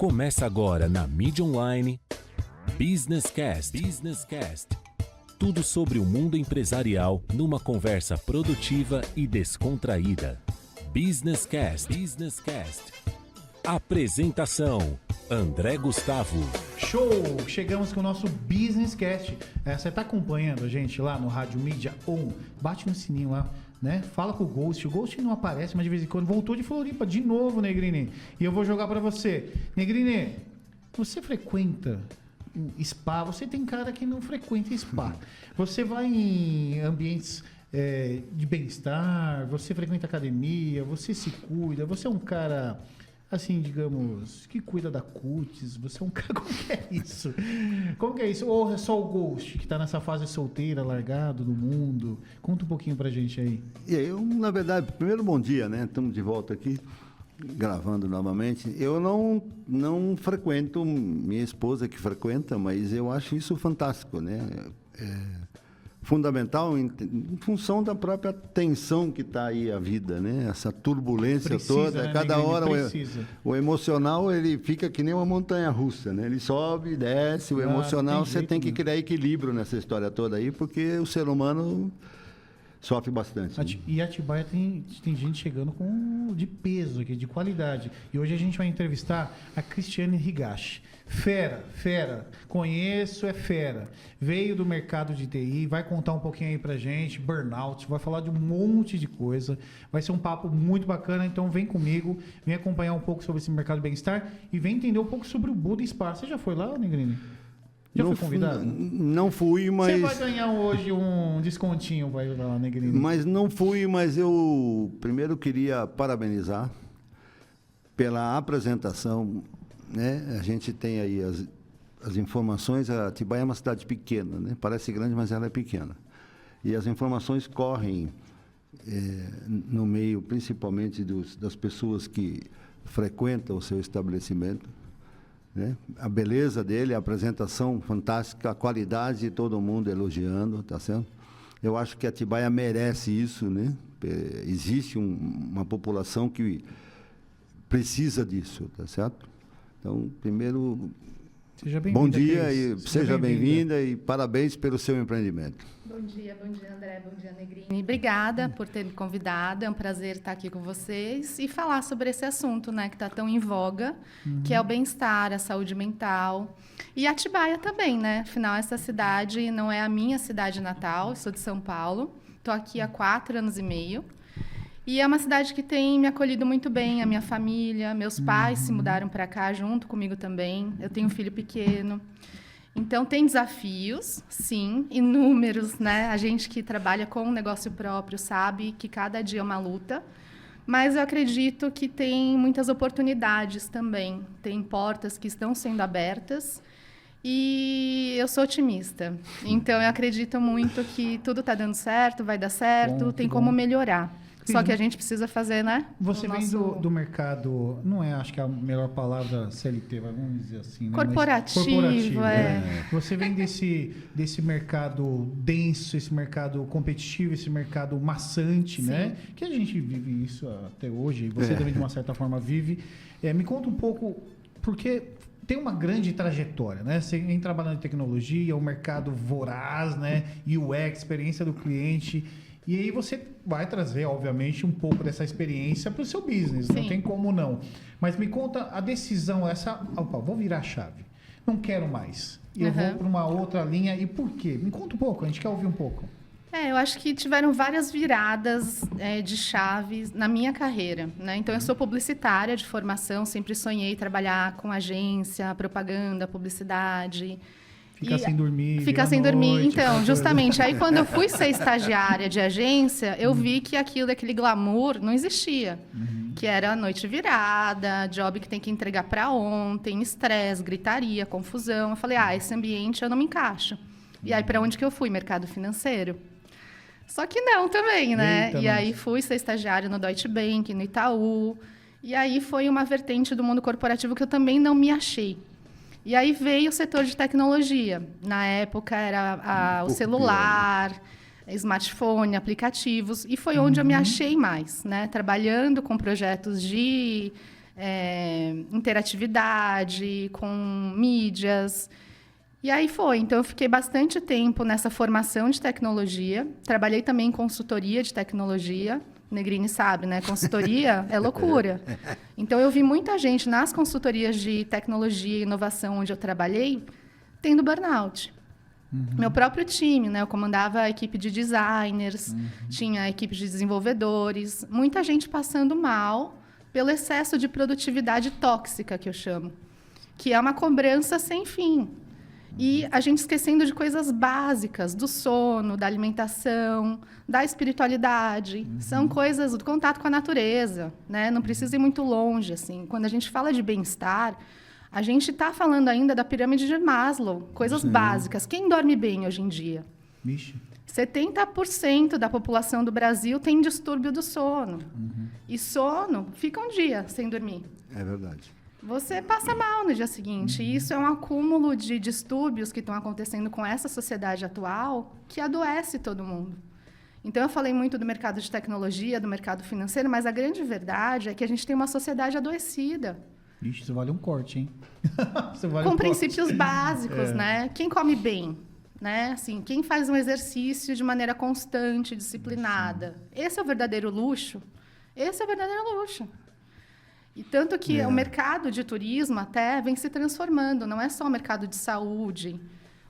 Começa agora na mídia online Business Cast. Business Cast. Tudo sobre o mundo empresarial numa conversa produtiva e descontraída. Business Cast. Business Cast. Apresentação: André Gustavo. Show! Chegamos com o nosso Business Cast. Você está acompanhando a gente lá no Rádio Mídia On? Bate no sininho lá, né? Fala com o Ghost. O Ghost não aparece, mas de vez em quando voltou de Floripa de novo, Negrini. E eu vou jogar para você. Negrini, você frequenta spa? Você tem cara que não frequenta spa. Você vai em ambientes de bem-estar, você frequenta academia, você se cuida, você é um cara, assim, digamos, que cuida da cutis, você é um cara... Como que é isso? Como que é isso? Ou é só o Ghost, que tá nessa fase solteira, largado do mundo? Conta um pouquinho pra gente aí. E aí, na verdade, primeiro bom dia, né? Estamos de volta aqui, gravando novamente. Eu não frequento, minha esposa que frequenta, mas eu acho isso fantástico, né? Fundamental em função da própria tensão que está aí a vida, né? Essa turbulência toda, né? Cada hora o emocional ele fica que nem uma montanha-russa, né? Ele sobe, desce, o emocional você tem que criar equilíbrio nessa história toda aí, porque o ser humano sofre bastante. Né? E Atibaia tem gente chegando de peso aqui, de qualidade. E hoje a gente vai entrevistar a Cristiane Higashi. Fera. Conheço, é fera. Veio do mercado de TI, vai contar um pouquinho aí pra gente, burnout, vai falar de um monte de coisa. Vai ser um papo muito bacana, então vem comigo, vem acompanhar um pouco sobre esse mercado de bem-estar e vem entender um pouco sobre o Buda Spa. Você já foi lá, Negrini? Já foi convidado? Não fui, mas... Você vai ganhar hoje um descontinho, vai lá, Negrini. Mas não fui, mas eu primeiro queria parabenizar pela apresentação, né? A gente tem aí as informações. A Atibaia é uma cidade pequena, né? Parece grande, mas ela é pequena. E as informações correm no meio, principalmente das pessoas que frequentam o seu estabelecimento, né? A beleza dele, a apresentação fantástica, a qualidade, todo mundo elogiando, tá certo? Eu acho que a Atibaia merece isso, né? Existe uma população que precisa disso, tá certo? Então, primeiro, bom dia e seja bem-vinda e parabéns pelo seu empreendimento. Bom dia, André, bom dia, Negrini. Obrigada por ter me convidado, é um prazer estar aqui com vocês e falar sobre esse assunto, né, que está tão em voga, que é o bem-estar, a saúde mental. E Atibaia também, né? Afinal, essa cidade não é a minha cidade natal, eu sou de São Paulo, estou aqui há 4 anos e meio. E é uma cidade que tem me acolhido muito bem, a minha família, meus pais se mudaram para cá junto comigo também. Eu tenho um filho pequeno. Então, tem desafios, sim, inúmeros, né? A gente que trabalha com um negócio próprio sabe que cada dia é uma luta. Mas eu acredito que tem muitas oportunidades também. Tem portas que estão sendo abertas. E eu sou otimista. Então, eu acredito muito que tudo está dando certo, vai dar certo, tem como melhorar. Só que a gente precisa fazer, né? Você vem do mercado, não é, acho que é a melhor palavra CLT, vamos dizer assim, né? Corporativo, Você vem desse mercado denso, esse mercado competitivo, esse mercado maçante, né? Que a gente vive isso até hoje, e você também, de uma certa forma, vive. Me conta um pouco, porque tem uma grande trajetória, né? Você vem trabalhando em tecnologia, o mercado voraz, né? UX, experiência do cliente. E aí você vai trazer, obviamente, um pouco dessa experiência para o seu business. Sim. Não tem como não. Mas me conta a decisão, vou virar a chave. Não quero mais. Eu vou para uma outra linha. E por quê? Me conta um pouco, a gente quer ouvir um pouco. Eu acho que tiveram várias viradas de chaves na minha carreira, né? Então, eu sou publicitária de formação, sempre sonhei trabalhar com agência, propaganda, publicidade. Ficar sem dormir. Ficar sem dormir. Então, justamente, aí quando eu fui ser estagiária de agência, eu vi que aquele glamour não existia. Que era a noite virada, job que tem que entregar para ontem, estresse, gritaria, confusão. Eu falei, esse ambiente eu não me encaixo. E aí, para onde que eu fui? Mercado financeiro. Só que não também, né? Eita, aí fui ser estagiária no Deutsche Bank, no Itaú. E aí foi uma vertente do mundo corporativo que eu também não me achei. E aí veio o setor de tecnologia. Na época era o celular, smartphone, aplicativos. E foi onde eu me achei mais, né? Trabalhando com projetos de interatividade, com mídias. E aí foi. Então, eu fiquei bastante tempo nessa formação de tecnologia. Trabalhei também em consultoria de tecnologia. Negrini sabe, né? Consultoria é loucura. Então, eu vi muita gente nas consultorias de tecnologia e inovação onde eu trabalhei tendo burnout. Meu próprio time, né? Eu comandava a equipe de designers, tinha a equipe de desenvolvedores, muita gente passando mal pelo excesso de produtividade tóxica, que eu chamo, que é uma cobrança sem fim. E a gente esquecendo de coisas básicas, do sono, da alimentação, da espiritualidade. São coisas do contato com a natureza, né? Não precisa ir muito longe, assim. Quando a gente fala de bem-estar, a gente está falando ainda da pirâmide de Maslow, coisas básicas. Quem dorme bem hoje em dia? Vixe. 70% da população do Brasil tem distúrbio do sono. E sono, fica um dia sem dormir. É verdade. Você passa mal no dia seguinte. E isso é um acúmulo de distúrbios que estão acontecendo com essa sociedade atual que adoece todo mundo. Então, eu falei muito do mercado de tecnologia, do mercado financeiro, mas a grande verdade é que a gente tem uma sociedade adoecida. Ixi, isso vale um corte, hein? Isso vale Com um corte. princípios básicos, né? Quem come bem, né? Assim, quem faz um exercício de maneira constante, disciplinada. Esse é o verdadeiro luxo. Esse é o verdadeiro luxo. E tanto que o mercado de turismo até vem se transformando. Não é só o mercado de saúde.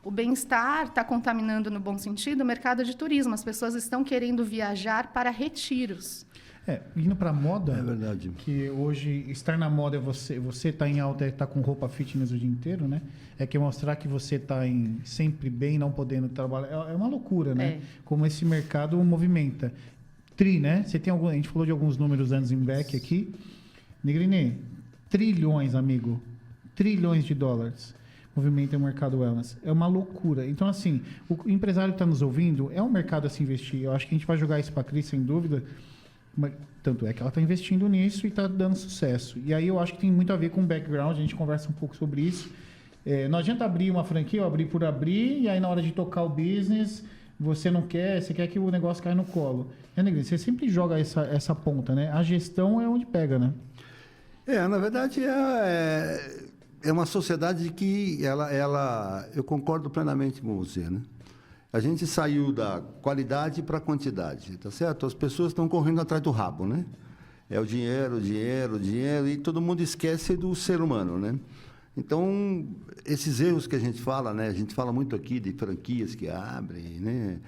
O bem-estar está contaminando, no bom sentido, o mercado de turismo. As pessoas estão querendo viajar para retiros. Indo para moda, É verdade. que hoje estar na moda é você tá em alta, tá com roupa fitness o dia inteiro, né? É que mostrar que você tá sempre bem, não podendo trabalhar, é uma loucura, né? É. Como esse mercado movimenta. Né? Você tem a gente falou de alguns números antes em back aqui. Negrini, trilhões, amigo. Trilhões de dólares movimenta o mercado wellness. É uma loucura. Então, assim, o empresário que está nos ouvindo, é um mercado a se investir. Eu acho que a gente vai jogar isso para a Cris, sem dúvida. Mas, tanto é que ela está investindo nisso e está dando sucesso. E aí eu acho que tem muito a ver com o background, a gente conversa um pouco sobre isso. Não adianta abrir uma franquia, ou abrir por abrir, e aí na hora de tocar o business, você não quer, você quer que o negócio caia no colo. Negrini, você sempre joga essa ponta, né? A gestão é onde pega, né? Na verdade, é uma sociedade que eu concordo plenamente com você, né? A gente saiu da qualidade para a quantidade, tá certo? As pessoas estão correndo atrás do rabo, né? É o dinheiro, o dinheiro, o dinheiro, e todo mundo esquece do ser humano, né? Então, esses erros que a gente fala, né? A gente fala muito aqui de franquias que abrem, né?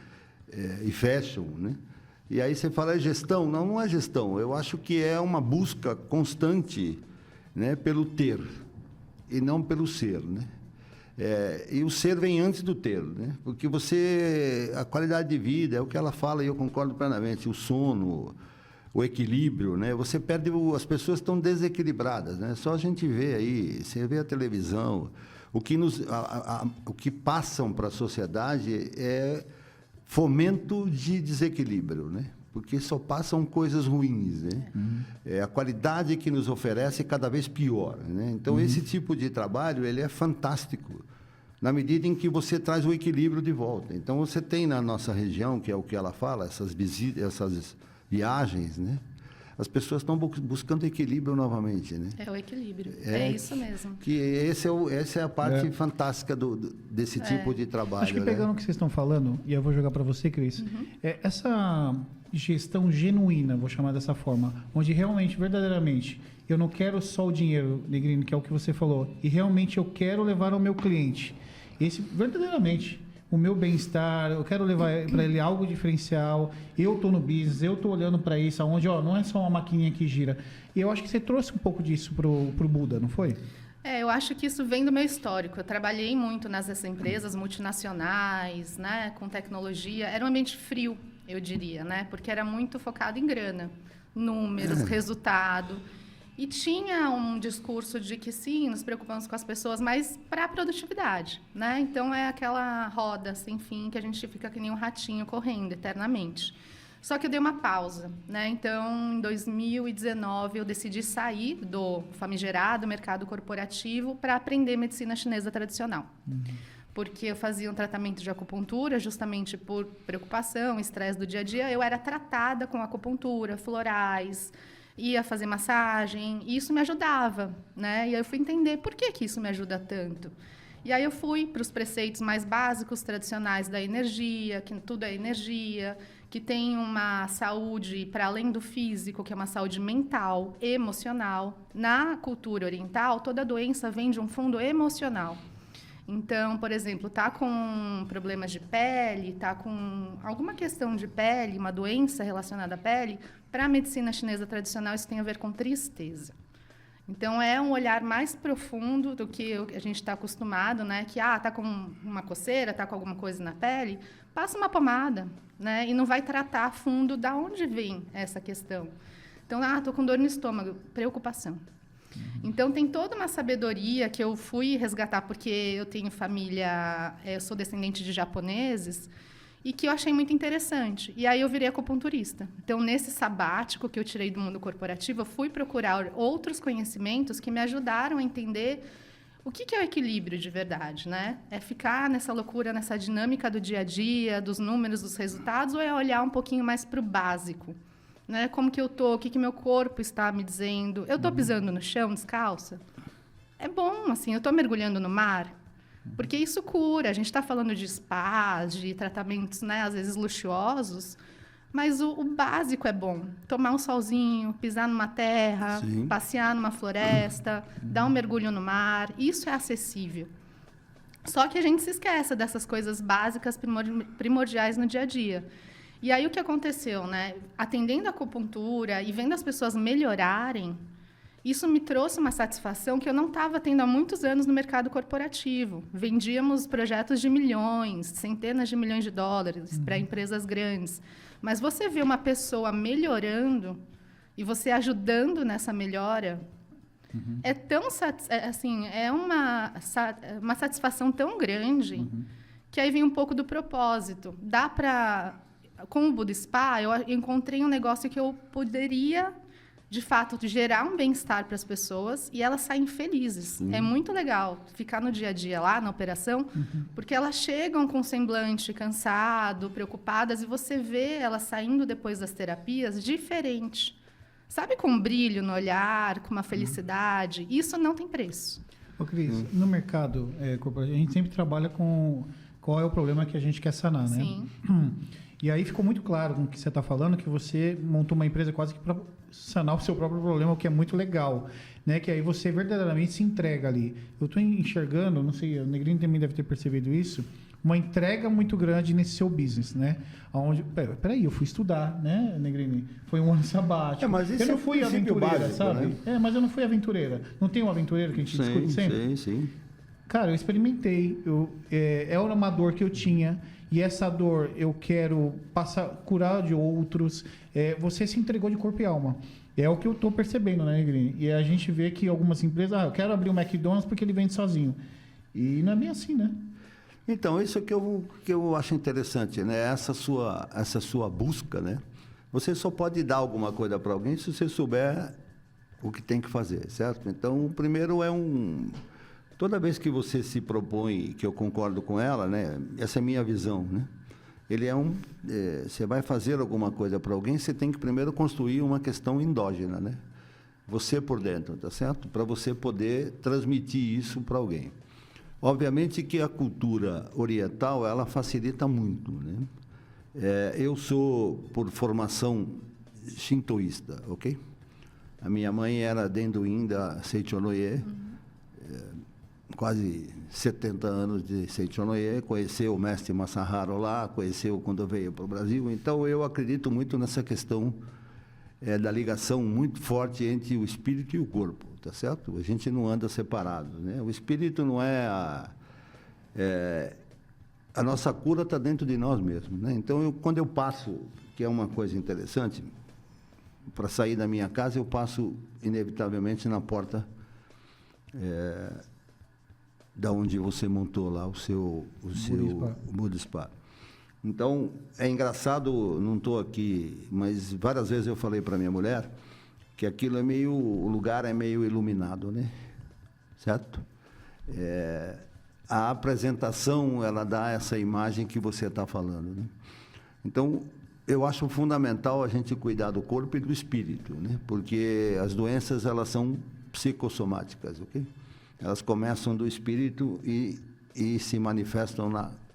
E fecham, né? E aí você fala, é gestão? Não, não é gestão. Eu acho que é uma busca constante, né? Pelo ter, e não pelo ser, né? E o ser vem antes do ter, né? Porque a qualidade de vida, é o que ela fala e eu concordo plenamente, o sono, o equilíbrio, né? Você perde, as pessoas estão desequilibradas, né? Só a gente vê aí, você vê a televisão, o que passam para a sociedade é fomento de desequilíbrio, né? Porque só passam coisas ruins, né? A qualidade que nos oferece é cada vez pior, né? Então, esse tipo de trabalho, ele é fantástico, na medida em que você traz o equilíbrio de volta. Então, você tem na nossa região, que é o que ela fala, essas viagens, né? As pessoas estão buscando equilíbrio novamente, né? É o equilíbrio, é isso mesmo. Que essa é a parte fantástica desse tipo de trabalho. Acho que pegando o que vocês estão falando, e eu vou jogar para você, Cris, essa gestão genuína, vou chamar dessa forma, onde realmente, verdadeiramente, eu não quero só o dinheiro, Negrini, que é o que você falou, e realmente eu quero levar ao meu cliente, verdadeiramente, o meu bem-estar, eu quero levar para ele algo diferencial, eu estou no business, eu estou olhando para isso, onde não é só uma maquininha que gira. E eu acho que você trouxe um pouco disso pro Buda, não foi? Eu acho que isso vem do meu histórico. Eu trabalhei muito nessas empresas multinacionais, né, com tecnologia. Era um ambiente frio, eu diria, né, porque era muito focado em grana, números, resultado. E tinha um discurso de que, sim, nos preocupamos com as pessoas, mas para a produtividade, né? Então, é aquela roda sem fim que a gente fica que nem um ratinho correndo eternamente. Só que eu dei uma pausa, né? Então, em 2019, eu decidi sair do famigerado mercado corporativo para aprender medicina chinesa tradicional. Porque eu fazia um tratamento de acupuntura, justamente por preocupação, estresse do dia a dia. Eu era tratada com acupuntura, florais, ia fazer massagem, e isso me ajudava, né? E aí eu fui entender por que que isso me ajuda tanto. E aí eu fui para os preceitos mais básicos, tradicionais da energia, que tudo é energia, que tem uma saúde para além do físico, que é uma saúde mental, emocional. Na cultura oriental, toda doença vem de um fundo emocional. Então, por exemplo, tá com problemas de pele, tá com alguma questão de pele, uma doença relacionada à pele, para a medicina chinesa tradicional isso tem a ver com tristeza. Então, é um olhar mais profundo do que a gente está acostumado, né? Que, tá com uma coceira, tá com alguma coisa na pele, passa uma pomada, né? E não vai tratar a fundo de onde vem essa questão. Então, tô com dor no estômago, preocupação. Então, tem toda uma sabedoria que eu fui resgatar, porque eu tenho família, eu sou descendente de japoneses, e que eu achei muito interessante. E aí eu virei acupunturista. Então, nesse sabático que eu tirei do mundo corporativo, eu fui procurar outros conhecimentos que me ajudaram a entender o que é o equilíbrio de verdade, né? É ficar nessa loucura, nessa dinâmica do dia a dia, dos números, dos resultados, ou é olhar um pouquinho mais para o básico? Né? Como que eu tô? O que meu corpo está me dizendo? Eu estou pisando no chão, descalça? É bom, assim, eu estou mergulhando no mar? Porque isso cura. A gente está falando de spas, de tratamentos, né, às vezes luxuosos, mas o básico é bom. Tomar um solzinho, pisar numa terra, Sim. passear numa floresta, dar um mergulho no mar. Isso é acessível. Só que a gente se esquece dessas coisas básicas, primordiais no dia a dia. E aí o que aconteceu, né? Atendendo a acupuntura e vendo as pessoas melhorarem, isso me trouxe uma satisfação que eu não estava tendo há muitos anos no mercado corporativo. Vendíamos projetos de milhões, centenas de milhões de dólares para empresas grandes. Mas você vê uma pessoa melhorando e você ajudando nessa melhora, é tão é uma satisfação tão grande que aí vem um pouco do propósito. Dá para... Com o Buda Spa, eu encontrei um negócio que eu poderia, de fato, gerar um bem-estar para as pessoas e elas saem felizes. Sim. É muito legal ficar no dia a dia lá, na operação, porque elas chegam com um semblante cansado, preocupadas, e você vê elas saindo depois das terapias diferente. Sabe, com um brilho no olhar, com uma felicidade. Isso não tem preço. Ô, Cris, no mercado corporativo, a gente sempre trabalha com qual é o problema que a gente quer sanar, né? Sim. E aí ficou muito claro com o que você está falando, que você montou uma empresa quase que para sanar o seu próprio problema, o que é muito legal, né? Que aí você verdadeiramente se entrega ali. Eu estou enxergando, não sei, o Negrini também deve ter percebido isso, uma entrega muito grande nesse seu business, né? Onde, peraí, eu fui estudar, né, Negrini? Foi um ano sabático. Mas isso eu não fui aventureira, básico, sabe? né? Mas eu não fui aventureira. Não tem um aventureiro que a gente discute sempre? Sim. Cara, eu experimentei. É uma dor que eu tinha. E essa dor eu quero curar de outros. Você se entregou de corpo e alma. É o que eu estou percebendo, né, Negrini? E a gente vê que algumas empresas... eu quero abrir um McDonald's porque ele vende sozinho. E não é bem assim, né? Então, isso que eu acho interessante, né? Essa sua busca, né? Você só pode dar alguma coisa para alguém se você souber o que tem que fazer, certo? Então, o primeiro toda vez que você se propõe, que eu concordo com ela, né? Essa é a minha visão, né? Ele você vai fazer alguma coisa para alguém, você tem que primeiro construir uma questão endógena, né? Você por dentro, tá certo? Para você poder transmitir isso para alguém. Obviamente que a cultura oriental, ela facilita muito, né? Eu sou, por formação, shintoísta, ok? A minha mãe era Denduin da Seichonoye, quase 70 anos de Seichonoye, conheceu o mestre Masaharu lá, conheceu quando veio para o Brasil. Então, eu acredito muito nessa questão da ligação muito forte entre o espírito e o corpo, tá certo? A gente não anda separado, né? O espírito não a nossa cura está dentro de nós mesmos, né? Então, quando eu passo, que é uma coisa interessante, para sair da minha casa, eu passo inevitavelmente na porta da onde você montou lá o seu Buda Spa. Então, é engraçado, não estou aqui, mas várias vezes eu falei para minha mulher que aquilo o lugar é meio iluminado, né? Certo? A apresentação, ela dá essa imagem que você está falando, né? Então, eu acho fundamental a gente cuidar do corpo e do espírito, né? Porque as doenças, elas são psicossomáticas, ok? Elas começam do espírito e se manifestam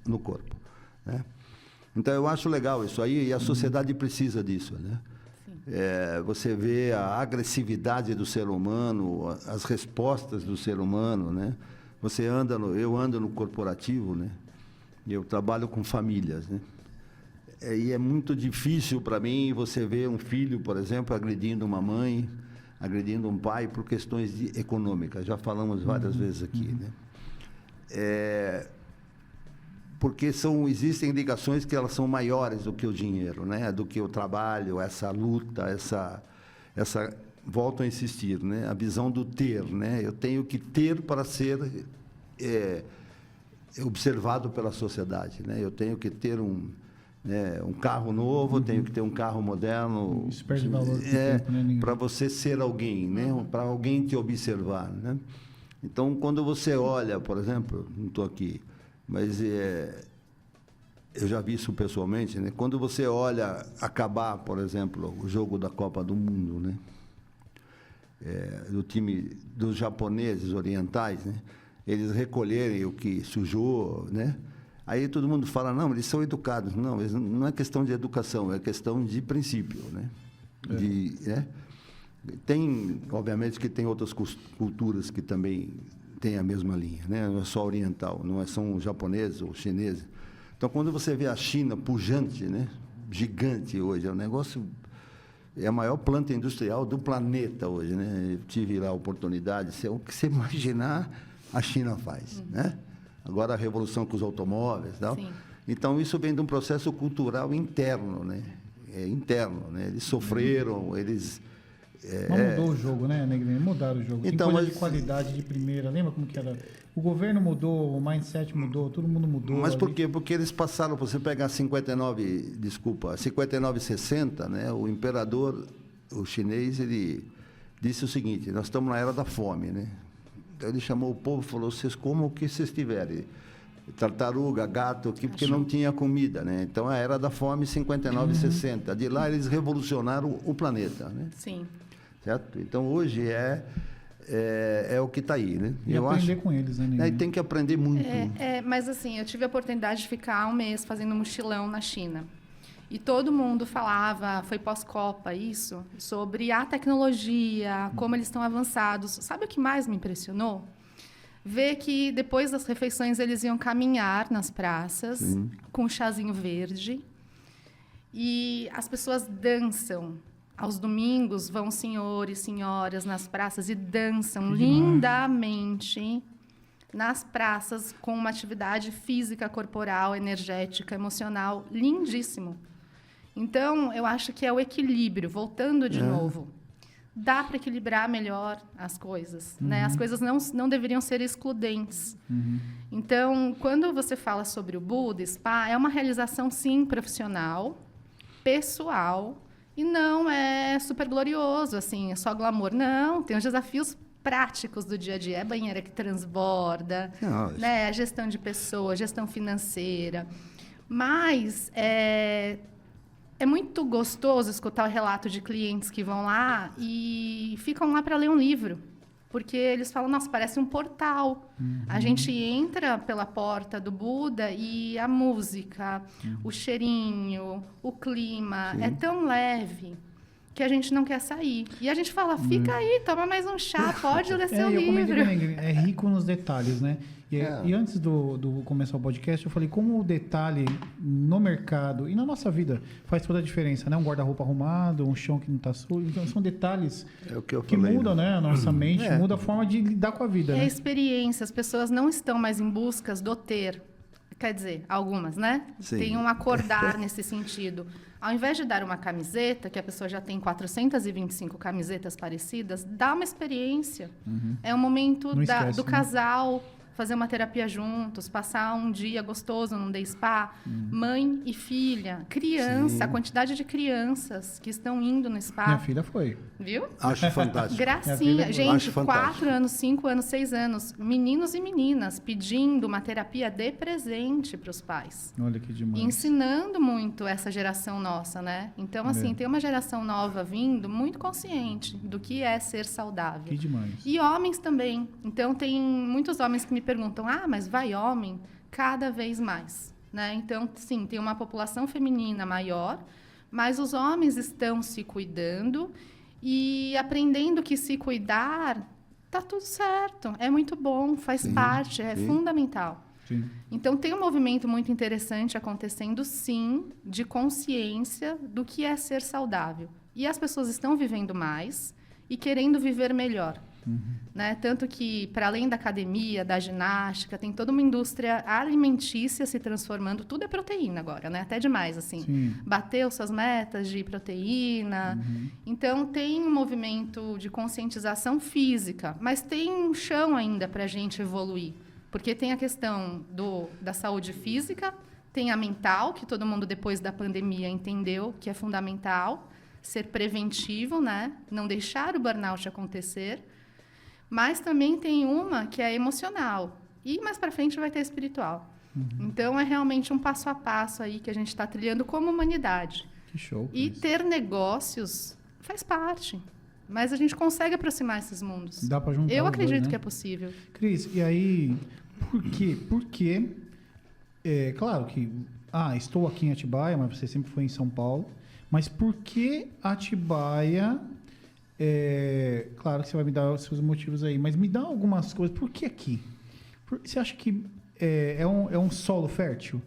no corpo, né? Então, eu acho legal isso aí, e a sociedade precisa disso, né? Você vê a agressividade do ser humano, as respostas do ser humano, né? Eu ando no corporativo, né? Eu trabalho com famílias, né? E é muito difícil para mim você ver um filho, por exemplo, agredindo uma mãe, agredindo um pai por questões econômicas. Já falamos várias vezes aqui, né? Porque existem ligações que elas são maiores do que o dinheiro, né? Do que o trabalho, essa luta, volto a insistir, né? A visão do ter, né? Eu tenho que ter para ser observado pela sociedade, né? Eu tenho que ter um carro novo, tenho que ter um carro moderno, Isso perde valor com o tempo, né? para você ser alguém, né? Para alguém te observar, né? Então, quando você olha, por exemplo, não estou aqui, mas eu já vi isso pessoalmente, né? Quando você olha acabar, por exemplo, o jogo da Copa do Mundo, né? Do time dos japoneses orientais, né? Eles recolherem o que sujou, né? Aí todo mundo fala, não, eles são educados. Não, não é questão de educação, é questão de princípio, né? Tem, obviamente, que tem outras culturas que também têm a mesma linha, né? Não é só oriental, não são os japoneses ou chineses. Então, quando você vê a China pujante, né? Gigante hoje, é um negócio... É a maior planta industrial do planeta hoje, né? Eu tive lá a oportunidade, o que você imaginar, a China faz, né? Agora a revolução com os automóveis e tal. Sim. Então, isso vem de um processo cultural interno, né? Interno, né? Eles sofreram, eles... Mas mudou o jogo, né, Negrini? Mudaram o jogo. Tem Então, coisa de qualidade de primeira. Lembra como que era? O governo mudou, o mindset mudou, todo mundo mudou. Mas por ali. quê? Porque eles passaram, você pegar 59 e 60, né? O imperador, o chinês, ele disse o seguinte, nós estamos na era da fome, né? Então ele chamou o povo e falou, vocês comam o que vocês tiverem. Tartaruga, gato, aqui, porque não tinha comida, né? Então, a era da fome, 59 e 60. De lá, eles revolucionaram o planeta, né? Sim. Certo? Então, hoje é o que está aí, né? E aprender com eles, né? E tem que aprender muito. Mas assim, eu tive a oportunidade de ficar um mês fazendo mochilão na China. E todo mundo falava, foi pós-Copa isso, sobre a tecnologia, como eles estão avançados. Sabe o que mais me impressionou? Ver que depois das refeições eles iam caminhar nas praças com um chazinho verde. E as pessoas dançam. Aos domingos vão senhores e senhoras nas praças e dançam lindamente nas praças com uma atividade física, corporal, energética, emocional, lindíssimo. Então, eu acho que é o equilíbrio, voltando de novo. Dá para equilibrar melhor as coisas, né? As coisas não deveriam ser excludentes. Então, quando você fala sobre o Buda Spa, é uma realização, sim, profissional, pessoal, e não é super glorioso, assim, é só glamour. Não, tem os desafios práticos do dia a dia. É banheira que transborda, né? Gestão de pessoas, gestão financeira. Mas é muito gostoso escutar o relato de clientes que vão lá e ficam lá para ler um livro. Porque eles falam, nossa, parece um portal. A gente entra pela porta do Buda e a música, o cheirinho, o clima é tão leve que a gente não quer sair. E a gente fala, fica aí, toma mais um chá, pode ler seu livro. É rico nos detalhes, né? E antes do começar o podcast, eu falei como o detalhe no mercado e na nossa vida faz toda a diferença, né? Um guarda-roupa arrumado, um chão que não está sujo. Então, são detalhes que mudam, né? A nossa mente, muda a forma de lidar com a vida. É né? experiência. As pessoas não estão mais em busca do ter. Quer dizer, algumas, né? Sim. Tem um acordar nesse sentido. Ao invés de dar uma camiseta, que a pessoa já tem 425 camisetas parecidas, dá uma experiência. É um momento do casal fazer uma terapia juntos, passar um dia gostoso num day spa, mãe e filha, criança, a quantidade de crianças que estão indo no spa. Minha filha foi. Viu? Acho fantástico. Gracinha. Gente, Acho fantástico. 4 anos, 5 anos, 6 anos, meninos e meninas pedindo uma terapia de presente para os pais. Olha que demais. E ensinando muito essa geração nossa, né? Então, assim, tem uma geração nova vindo muito consciente do que é ser saudável. Que demais. E homens também. Então, tem muitos homens que me perguntam, mas vai homem? Cada vez mais, né? Então, sim, tem uma população feminina maior, mas os homens estão se cuidando e aprendendo que se cuidar, tá tudo certo. É muito bom, faz parte, é fundamental. Sim. Então, tem um movimento muito interessante acontecendo, sim, de consciência do que é ser saudável. E as pessoas estão vivendo mais e querendo viver melhor. Né? Tanto que, para além da academia, da ginástica, tem toda uma indústria alimentícia se transformando. Tudo é proteína agora, né? Até demais, assim. Sim. Bateu suas metas de proteína. Então, tem um movimento de conscientização física, mas tem um chão ainda para a gente evoluir. Porque tem a questão da saúde física, tem a mental, que todo mundo, depois da pandemia, entendeu que é fundamental ser preventivo, né? Não deixar o burnout acontecer. Mas também tem uma que é emocional. E mais para frente vai ter espiritual. Então, é realmente um passo a passo aí que a gente está trilhando como humanidade. Que show. E Cris. ter negócios faz parte. Mas a gente consegue aproximar esses mundos. Dá para juntar Eu os acredito dois, né? que é possível. Cris, e aí, por quê? Porque, claro que, estou aqui em Atibaia, mas você sempre foi em São Paulo, mas por que Atibaia? Claro que você vai me dar os seus motivos aí, mas me dá algumas coisas. Por que aqui? Você acha que é um solo fértil?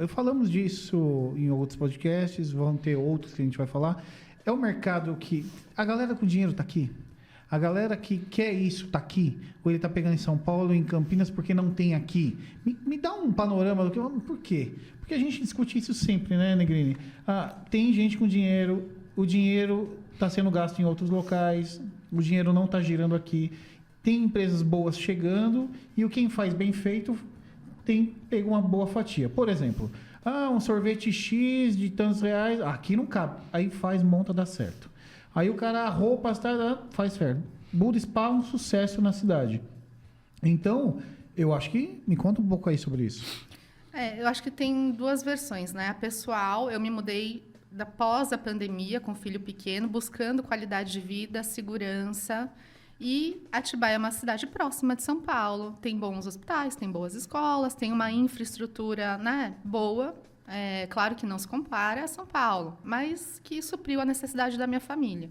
Falamos disso em outros podcasts, vão ter outros que a gente vai falar. É um mercado que a galera com dinheiro está aqui. A galera que quer isso está aqui. Ou ele está pegando em São Paulo, em Campinas, porque não tem aqui. Me dá um panorama do que... Por quê? Porque a gente discute isso sempre, né, Negrini? Tem gente com dinheiro, o dinheiro está sendo gasto em outros locais, o dinheiro não está girando aqui. Tem empresas boas chegando e quem faz bem feito pega uma boa fatia. Por exemplo, um sorvete X de tantos reais, aqui não cabe. Aí monta, dá certo. Aí o cara, a roupa, faz certo. Buda Spa, um sucesso na cidade. Então, eu acho que... Me conta um pouco aí sobre isso. Eu acho que tem duas versões, né? A pessoal, eu me mudei após a pandemia, com filho pequeno, buscando qualidade de vida, segurança. E Atibaia é uma cidade próxima de São Paulo. Tem bons hospitais, tem boas escolas, tem uma infraestrutura, né, boa. Claro que não se compara a São Paulo, mas que supriu a necessidade da minha família.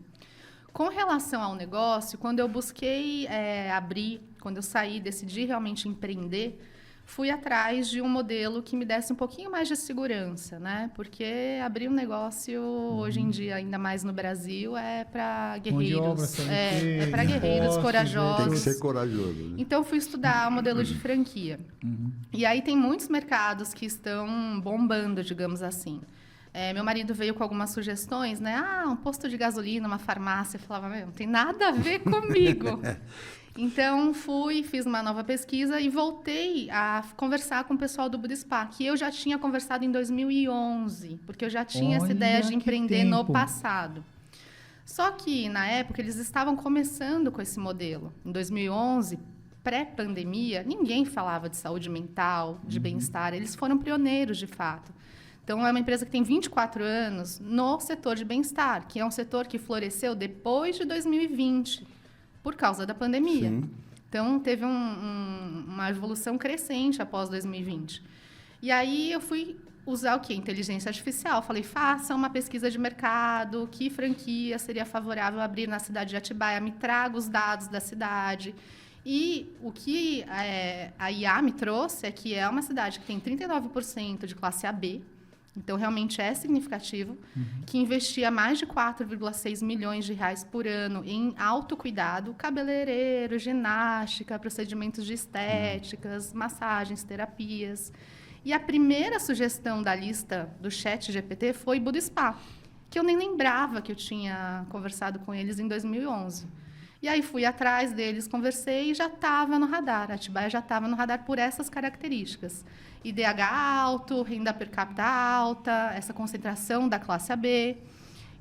Com relação ao negócio, quando eu busquei abrir, quando eu saí, decidi realmente empreender, fui atrás de um modelo que me desse um pouquinho mais de segurança, né? Porque abrir um negócio, hoje em dia, ainda mais no Brasil, é para guerreiros. É para guerreiros corajosos. Tem que ser corajoso. Né? Então, fui estudar o modelo de franquia. E aí tem muitos mercados que estão bombando, digamos assim. Meu marido veio com algumas sugestões, né? Um posto de gasolina, uma farmácia. Eu falava, não tem nada a ver comigo. Então, fiz uma nova pesquisa e voltei a conversar com o pessoal do Buda Spa, que eu já tinha conversado em 2011, porque eu já tinha essa ideia de empreender no passado. Só que, na época, eles estavam começando com esse modelo. Em 2011, pré-pandemia, ninguém falava de saúde mental, de bem-estar. Eles foram pioneiros, de fato. Então, é uma empresa que tem 24 anos no setor de bem-estar, que é um setor que floresceu depois de 2020. Por causa da pandemia. Sim. Então, teve uma evolução crescente após 2020. E aí, eu fui usar o quê? Inteligência artificial. Falei, faça uma pesquisa de mercado, que franquia seria favorável abrir na cidade de Atibaia, me traga os dados da cidade. E o que a IA me trouxe é que é uma cidade que tem 39% de classe AB, então, realmente é significativo, que investia mais de 4,6 milhões de reais por ano em autocuidado, cabeleireiro, ginástica, procedimentos de estéticas, massagens, terapias. E a primeira sugestão da lista do ChatGPT foi Buda Spa, que eu nem lembrava que eu tinha conversado com eles em 2011. E aí fui atrás deles, conversei e já estava no radar. A Atibaia já estava no radar por essas características. IDH alto, renda per capita alta, essa concentração da classe AB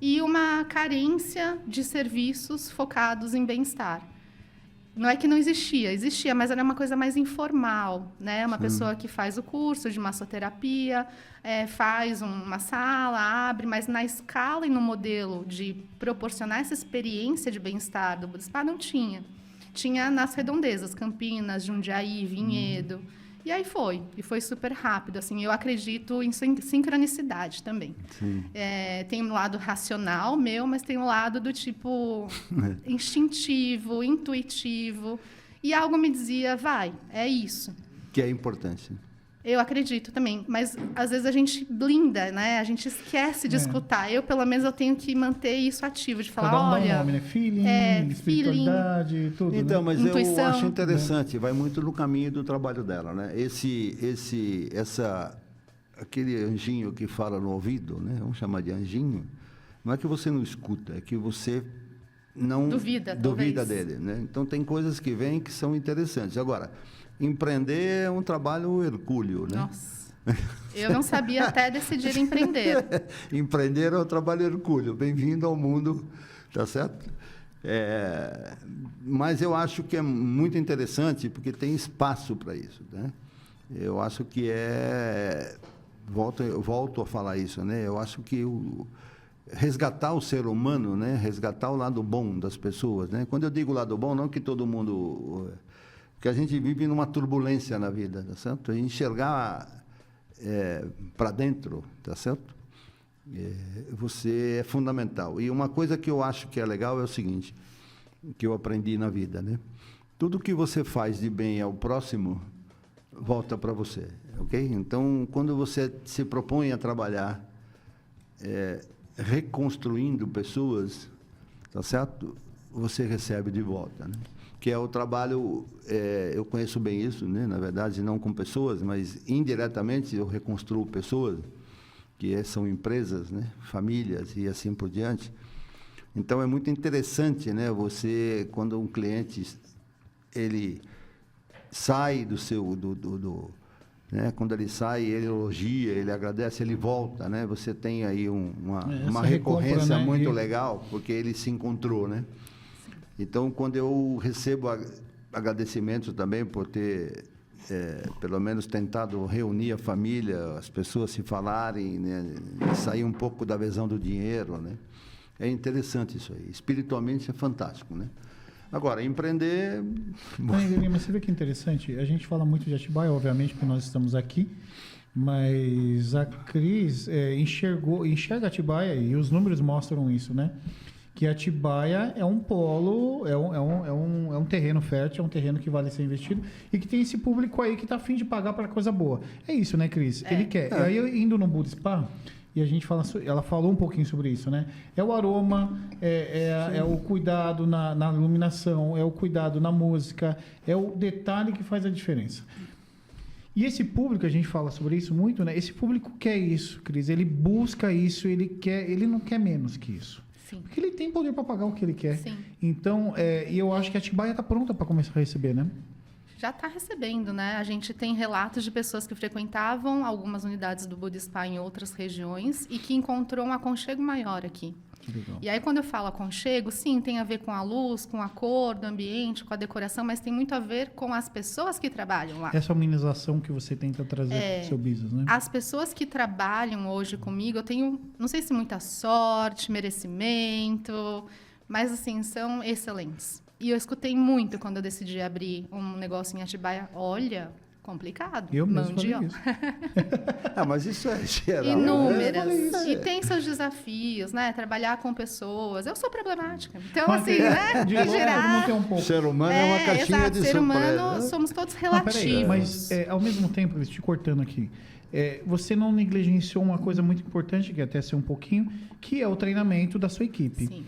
e uma carência de serviços focados em bem-estar. Não é que não existia, mas era uma coisa mais informal, né? Uma pessoa que faz o curso de massoterapia, faz uma sala, abre, mas na escala e no modelo de proporcionar essa experiência de bem-estar do Budispa não tinha. Tinha nas redondezas, Campinas, Jundiaí, Vinhedo. E aí foi super rápido. Assim, eu acredito em sincronicidade também. Tem um lado racional meu, mas tem um lado do tipo instintivo, intuitivo. E algo me dizia, é isso. Que é importante. Eu acredito também, mas às vezes a gente blinda, né? A gente esquece de escutar. Pelo menos, eu tenho que manter isso ativo, de falar, Cada um olha... dá um nome, né? Feeling, espiritualidade, tudo, então, né? mas Intuição. eu acho interessante, vai muito no caminho do trabalho dela, né? Aquele anjinho que fala no ouvido, né? Vamos chamar de anjinho, não é que você não escuta, é que você não duvida dele, né? Então, tem coisas que vêm que são interessantes. Agora, empreender é um trabalho hercúleo, né? Nossa, eu não sabia até decidir empreender. Empreender é um trabalho hercúleo. Bem-vindo ao mundo, tá certo? Mas eu acho que é muito interessante porque tem espaço para isso, né? Eu acho que volto a falar isso, né? Eu acho que resgatar o ser humano, né? Resgatar o lado bom das pessoas, né? Quando eu digo lado bom, não que todo mundo... Porque a gente vive numa turbulência na vida, tá certo? E enxergar para dentro, tá certo? Você é fundamental. E uma coisa que eu acho que é legal é o seguinte, que eu aprendi na vida, né? Tudo que você faz de bem ao próximo, volta para você, ok? Então, quando você se propõe a trabalhar reconstruindo pessoas, tá certo? Você recebe de volta, né? Que é o trabalho, eu conheço bem isso, né? Na verdade, não com pessoas, mas indiretamente eu reconstruo pessoas, que são empresas, né? Famílias e assim por diante. Então, é muito interessante, né? Você, quando um cliente, ele sai do seu... né? Quando ele sai, ele elogia, ele agradece, ele volta, né? Você tem aí uma recorrência, né? Muito legal, porque ele se encontrou, né? Então, quando eu recebo agradecimentos também por ter, pelo menos, tentado reunir a família, as pessoas se falarem, né? Sair um pouco da visão do dinheiro, né? É interessante isso aí. Espiritualmente é fantástico, né? Agora, empreender... Mas você vê que interessante? A gente fala muito de Atibaia, obviamente, porque nós estamos aqui, mas a Cris enxerga Atibaia, e os números mostram isso, né? Que Atibaia é um polo, é um terreno fértil, é um terreno que vale ser investido e que tem esse público aí que está a fim de pagar para coisa boa. É isso, né, Cris? Ele quer. E aí, indo no Budispa, e a gente ela falou um pouquinho sobre isso, né? É o aroma, é o cuidado na iluminação, é o cuidado na música, é o detalhe que faz a diferença. E esse público, a gente fala sobre isso muito, né? Esse público quer isso, Cris. Ele busca isso, ele não quer menos que isso. Sim. Porque ele tem poder para pagar o que ele quer. Sim. Então, e eu acho que a Atibaia está pronta para começar a receber, né? Já está recebendo, né? A gente tem relatos de pessoas que frequentavam algumas unidades do Budispa em outras regiões e que encontrou um aconchego maior aqui. Que legal. E aí, quando eu falo aconchego, sim, tem a ver com a luz, com a cor do ambiente, com a decoração, mas tem muito a ver com as pessoas que trabalham lá. Essa humanização que você tenta trazer para o seu business, né? As pessoas que trabalham hoje comigo, eu tenho, não sei se muita sorte, merecimento, mas, assim, são excelentes. E eu escutei muito quando eu decidi abrir um negócio em Atibaia. Olha, complicado. Eu mesmo falei isso. Mas isso é geral. Inúmeras. E tem seus desafios, né? Trabalhar com pessoas. Eu sou problemática. Então, assim, né? De gerar... um pouco. O ser humano é uma caixinha de surpresa. Ser humano, somos todos relativos. Mas, ao mesmo tempo, te cortando aqui, você não negligenciou uma coisa muito importante, que até ser um pouquinho, que é o treinamento da sua equipe. Sim.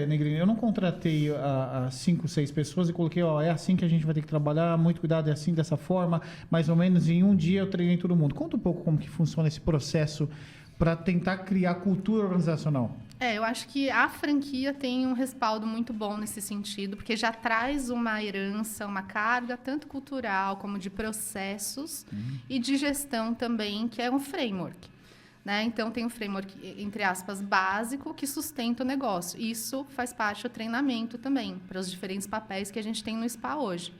Negrini, eu não contratei a 5, 6 pessoas e coloquei, é assim que a gente vai ter que trabalhar, muito cuidado, é assim, dessa forma, mais ou menos em um dia eu treinei todo mundo. Conta um pouco como que funciona esse processo para tentar criar cultura organizacional. Eu acho que a franquia tem um respaldo muito bom nesse sentido, porque já traz uma herança, uma carga tanto cultural como de processos e de gestão também, que é um framework. Né? Então, tem um framework, entre aspas, básico, que sustenta o negócio. Isso faz parte do treinamento também, para os diferentes papéis que a gente tem no SPA hoje.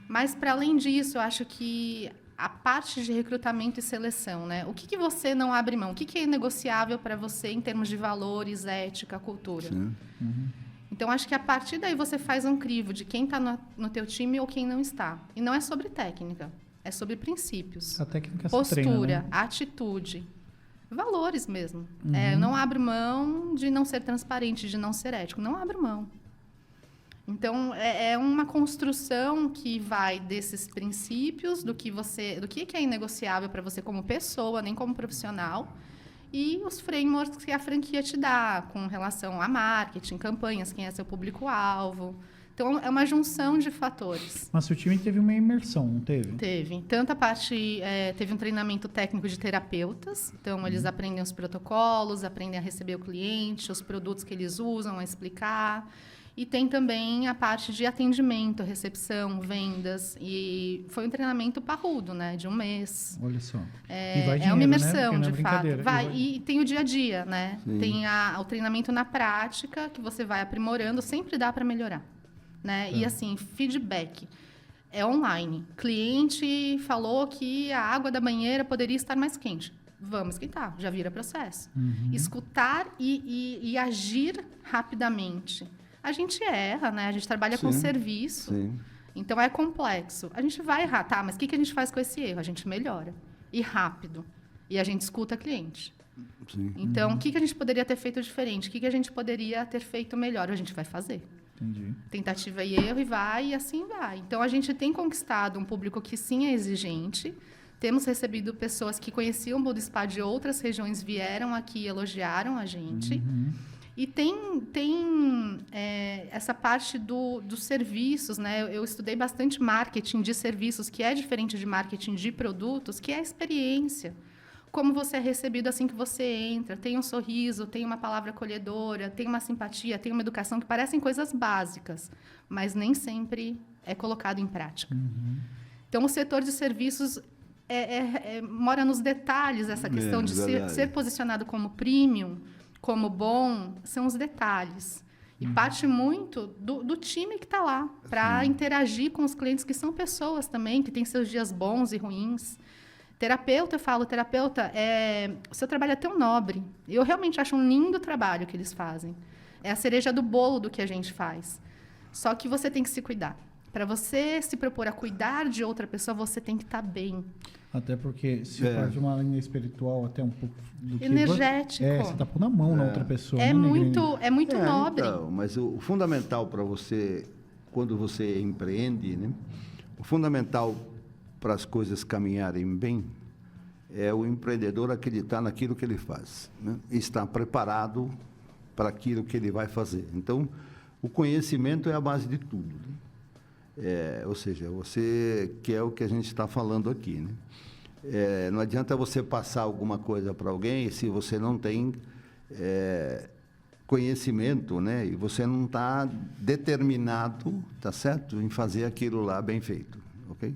Mas, para além disso, eu acho que a parte de recrutamento e seleção, né? O que você não abre mão? O que é negociável para você em termos de valores, ética, cultura? Então, acho que a partir daí você faz um crivo de quem está no teu time ou quem não está. E não é sobre técnica, é sobre princípios. A técnica se postura, treina, né? atitude, valores mesmo. Eu não abro mão de não ser transparente, de não ser ético. Não abro mão. Então, é uma construção que vai desses princípios, do que é inegociável para você como pessoa, nem como profissional, e os frameworks que a franquia te dá, com relação a marketing, campanhas, quem é seu público-alvo. Então, é uma junção de fatores. Mas seu time teve uma imersão, não teve? Teve. Tanto a parte... teve um treinamento técnico de terapeutas. Então, eles aprendem os protocolos, aprendem a receber o cliente, os produtos que eles usam, a explicar. E tem também a parte de atendimento, recepção, vendas. E foi um treinamento parrudo, né? De 1 mês. Olha só. É, E vai é dinheiro, uma né? imersão, Porque não é de fato. brincadeira. E tem o dia a dia, né? Sim. Tem o treinamento na prática, que você vai aprimorando, sempre dá para melhorar. Né? E assim, feedback. É online. Cliente falou que a água da banheira poderia estar mais quente. Vamos esquentar, já vira processo. Escutar e agir rapidamente. A gente erra, né? A gente trabalha com serviço. Sim. Então, é complexo. A gente vai errar, tá? Mas o que a gente faz com esse erro? A gente melhora. E rápido. E a gente escuta cliente. Sim. Então, o que a gente poderia ter feito diferente? O que a gente poderia ter feito melhor? A gente vai fazer. Entendi. Tentativa e erro, e assim vai. Então, a gente tem conquistado um público que sim é exigente. Temos recebido pessoas que conheciam o Budespa de outras regiões, vieram aqui e elogiaram a gente. E tem essa parte dos serviços, né? Eu estudei bastante marketing de serviços, que é diferente de marketing de produtos, que é a experiência. Como você é recebido assim que você entra, tem um sorriso, tem uma palavra acolhedora, tem uma simpatia, tem uma educação, que parecem coisas básicas, mas nem sempre é colocado em prática. Então, o setor de serviços mora nos detalhes, essa questão de ser posicionado como premium, como bom, são os detalhes. E parte muito do time que está lá, para interagir com os clientes, que são pessoas também, que têm seus dias bons e ruins. Terapeuta, eu falo, o seu trabalho é tão nobre. Eu realmente acho um lindo trabalho que eles fazem. É a cereja do bolo do que a gente faz. Só que você tem que se cuidar. Para você se propor a cuidar de outra pessoa, você tem que estar bem. Até porque se for de uma linha espiritual, até um pouco do que... Energético. Você está pondo a mão na outra pessoa. É muito nobre. Então, mas o fundamental para você, quando você empreende, né? O fundamental para as coisas caminharem bem é o empreendedor acreditar naquilo que ele faz, né? E estar preparado para aquilo que ele vai fazer. Então, o conhecimento é a base de tudo, né? Ou seja, você que é o que a gente está falando aqui, né? Não adianta você passar alguma coisa para alguém se você não tem conhecimento, né? E você não está determinado, tá certo, em fazer aquilo lá bem feito, ok?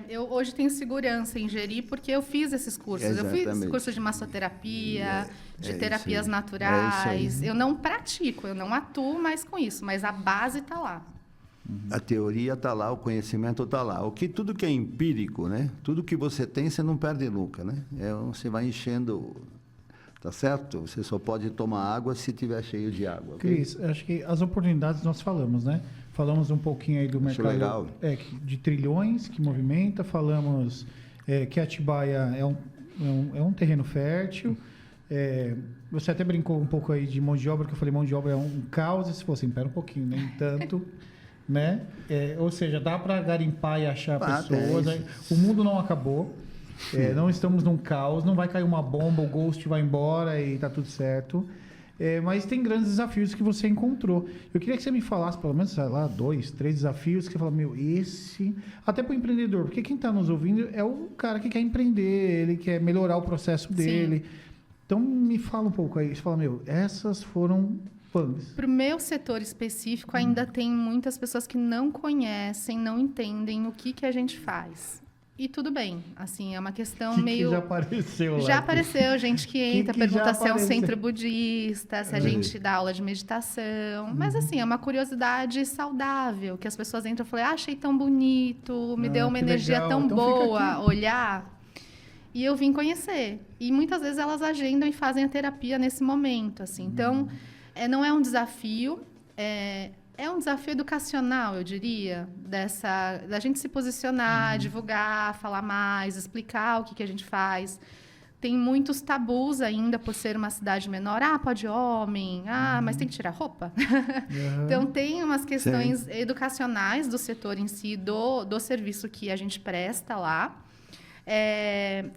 Eu hoje tenho segurança em gerir porque eu fiz esses cursos. Exatamente. Eu fiz cursos de massoterapia, de terapias isso naturais. aí. Eu não pratico, eu não atuo mais com isso, mas a base está lá. A teoria está lá, o conhecimento está lá. Tudo que é empírico, né? Tudo que você tem, você não perde nunca, né? Você vai enchendo, tá certo? Você só pode tomar água se estiver cheio de água. Okay? Cris, acho que as oportunidades nós falamos, né? Falamos um pouquinho aí do mercado legal. De trilhões que movimenta, falamos que Atibaia é um terreno fértil. Você até brincou um pouco aí de mão de obra, que eu falei mão de obra é um caos, e se fosse, pera um pouquinho, nem tanto, né? Ou seja, dá para garimpar e achar pessoas. O mundo não acabou, não estamos num caos, não vai cair uma bomba, o Ghost vai embora e tá tudo certo. Mas tem grandes desafios que você encontrou. Eu queria que você me falasse, pelo menos, sei lá, 2, 3 desafios que você fala, esse... Até para o empreendedor, porque quem está nos ouvindo é o cara que quer empreender, ele quer melhorar o processo dele. Então, me fala um pouco aí. Você fala, essas foram punks. Para o meu setor específico, ainda tem muitas pessoas que não conhecem, não entendem o que a gente faz. E tudo bem, assim, é uma questão meio... Que já apareceu lá. Já apareceu gente que entra, que pergunta já se é um apareceu? centro budista, se a gente dá aula de meditação. Mas, assim, é uma curiosidade saudável, que as pessoas entram e falam, achei tão bonito, me deu uma que energia legal. tão Então fica boa aqui. olhar. E eu vim conhecer. E muitas vezes elas agendam e fazem a terapia nesse momento, assim. Então, não é um desafio, é um desafio educacional, eu diria, da gente se posicionar, divulgar, falar mais, explicar o que a gente faz. Tem muitos tabus ainda por ser uma cidade menor. Ah, pode homem. Ah, mas tem que tirar roupa. Então, tem umas questões educacionais do setor em si, do serviço que a gente presta lá.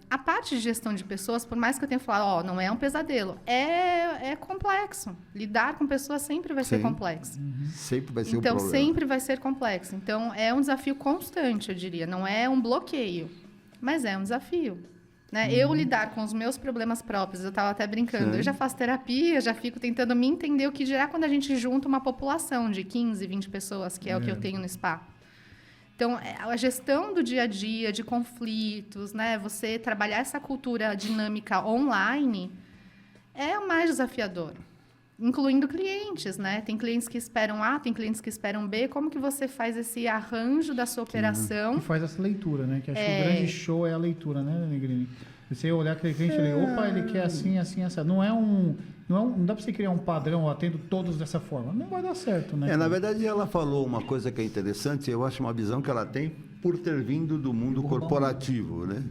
A parte de gestão de pessoas, por mais que eu tenha falado, não é um pesadelo, é complexo. Lidar com pessoas sempre vai ser complexo. Sempre vai ser um Então, problema. sempre vai ser complexo. Então, é um desafio constante, eu diria. Não é um bloqueio, mas é um desafio. Né? Eu lidar com os meus problemas próprios, eu estava até brincando, Sim. eu já faço terapia, já fico tentando me entender o que dirá quando a gente junta uma população de 15, 20 pessoas, que é o que eu tenho no spa. Então, a gestão do dia a dia, de conflitos, né? Você trabalhar essa cultura dinâmica online é o mais desafiador, incluindo clientes, né? Tem clientes que esperam A, tem clientes que esperam B. Como que você faz esse arranjo da sua operação? E faz essa leitura, né? Que acho que o grande show é a leitura, né, Negrini? Você olhar aquele cliente e dizer, opa, ele quer assim, assim, assim. Não dá para você criar um padrão, atendo todos dessa forma. Não vai dar certo, né? Na verdade, ela falou uma coisa que é interessante, eu acho uma visão que ela tem por ter vindo do mundo corporativo, né?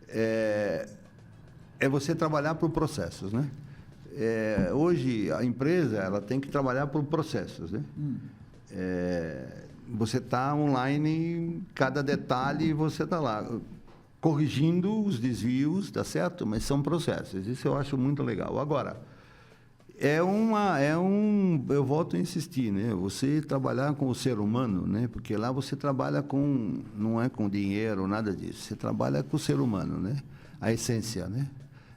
É você trabalhar por processos, né? Hoje, a empresa, ela tem que trabalhar por processos, né? Você está online, cada detalhe você está lá, corrigindo os desvios, tá certo? Mas são processos, isso eu acho muito legal. Agora, eu volto a insistir, né? Você trabalhar com o ser humano, né? Porque lá você trabalha não é com dinheiro, nada disso. Você trabalha com o ser humano, né? A essência, né?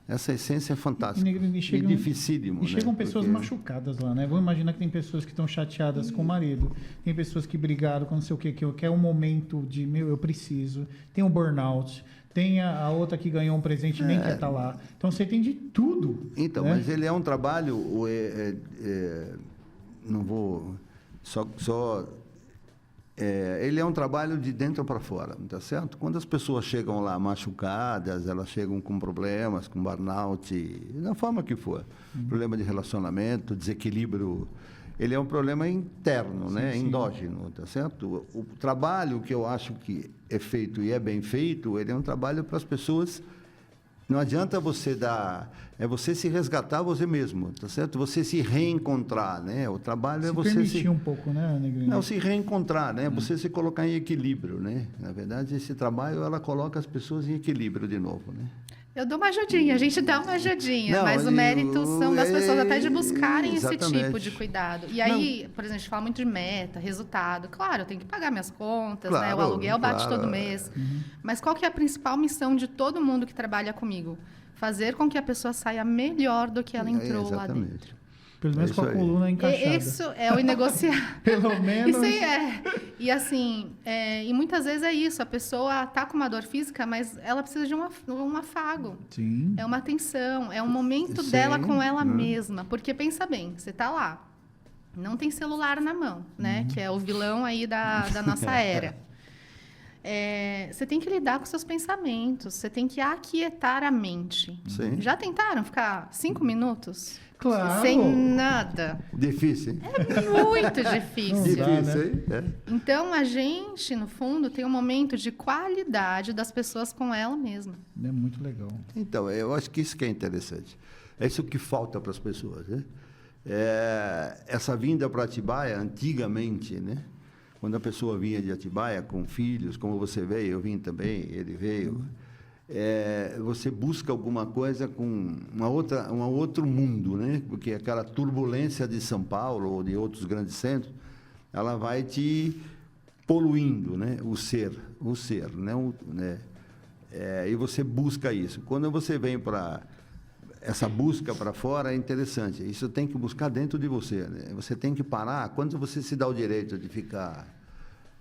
Essa essência é fantástica. E dificílimo, E chegam né? pessoas machucadas lá, né? Vamos imaginar que tem pessoas que estão chateadas com o marido, tem pessoas que brigaram com não sei o que é um momento de, eu preciso, tem um burnout, tem a outra que ganhou um presente e nem quer estar lá. Então, você tem de tudo. Então, né? mas ele é um trabalho, não vou ele é um trabalho de dentro para fora, tá certo? Quando as pessoas chegam lá machucadas, elas chegam com problemas, com burnout, da forma que for, problema de relacionamento, desequilíbrio, ele é um problema interno, né? Endógeno, tá certo? O trabalho que eu acho que é feito e é bem feito, ele é um trabalho para as pessoas. Não adianta você é você se resgatar você mesmo, tá certo? Você se reencontrar, né? O trabalho é você permitir um pouco, né, Negrini? Não, se reencontrar, né? Você se colocar em equilíbrio, né? Na verdade, esse trabalho, ela coloca as pessoas em equilíbrio de novo, né? Eu dou uma ajudinha, a gente dá uma ajudinha, Não, mas o mérito são das pessoas até de buscarem exatamente. esse tipo de cuidado. E aí, por exemplo, a gente fala muito de meta, resultado. Claro, eu tenho que pagar minhas contas, né? O aluguel bate todo mês. Mas qual que é a principal missão de todo mundo que trabalha comigo? Fazer com que a pessoa saia melhor do que ela entrou lá dentro. Pelo menos com a coluna encaixada. Isso é o inegociável. Pelo menos. Isso aí é. E assim, e muitas vezes é isso. A pessoa está com uma dor física, mas ela precisa de um afago. Sim. É uma atenção, é um momento dela com ela mesma. Porque pensa bem, você está lá, não tem celular na mão, né? Que é o vilão aí da nossa era. Você tem que lidar com seus pensamentos, você tem que aquietar a mente. Sim. Já tentaram ficar 5 minutos? Claro. Sem nada? Difícil, hein? É muito difícil. Não dá, Difícil, né? hein? Então, a gente, no fundo, tem um momento de qualidade das pessoas com ela mesma. É muito legal. Então, eu acho que isso que é interessante. É isso que falta para as pessoas, né? Essa vinda para Atibaia, antigamente, né? Quando a pessoa vinha de Atibaia com filhos, como você veio, eu vim também, ele veio. Você busca alguma coisa com um outro mundo, né? Porque aquela turbulência de São Paulo ou de outros grandes centros, ela vai te poluindo, né? O ser, né? E você busca isso. Quando você vem para essa busca para fora é interessante. Isso tem que buscar dentro de você, né? Você tem que parar. Quando você se dá o direito de ficar